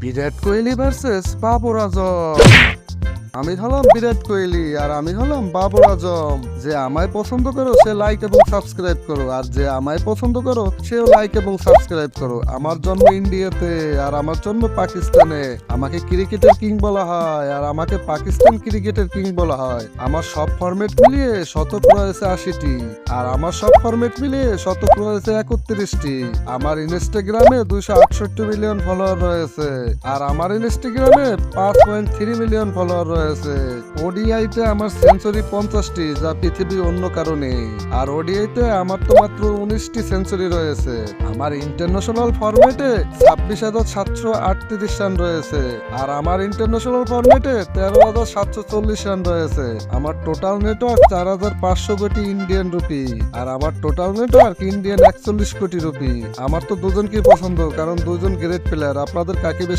Virat Kohli versus Babar Azam. আমি হলাম বিরাট কোহলি আর আমি হলাম বাবর আজম। যে আমায় পছন্দ করো সে লাইক এবং সাবস্ক্রাইব করো, আর যে আমায় পছন্দ করো সেও লাইক এবং সাবস্ক্রাইব করো। আমার জন্ম ইন্ডিয়াতে আর আমার জন্ম পাকিস্তানে। আমাকে ক্রিকেটের কিং বলা হয় আর আমাকে পাকিস্তান ক্রিকেটের কিং বলা হয়। আমার সব ফরম্যাট মিলিয়ে শতক রয়েছে 80টি, আর আমার সব ফরম্যাট মিলিয়ে শতক রয়েছে 31টি। আমার ইনস্টাগ্রামে 268 মিলিয়ন ফলোয়ার রয়েছে, আর আমার ইনস্টাগ্রামে 5.3 মিলিয়ন ফলোয়ার রয়েছে। ওডিআইতে আমার সেঞ্চুরি 50টি, যা পৃথিবীর অন্য কারণে। আর ওডিআইতে আমার তো মাত্র 19টি সেঞ্চুরি রয়েছে। আমার ইন্টারন্যাশনাল ফরম্যাটে 26,738 রান রয়েছে, আর আমার ইন্টারন্যাশনাল ফরম্যাটে 13,740 রান রয়েছে। আমার টোটাল নেটওয়ার্ক 4,500 কোটি ইন্ডিয়ান রুপি, আর আমার টোটাল নেটওয়ার্ক ইন্ডিয়ান 41 কোটি রুপি। আমার তো দুজনকেই পছন্দ, কারণ দুজন গ্রেট প্লেয়ার। আপনাদের কাকে বেশি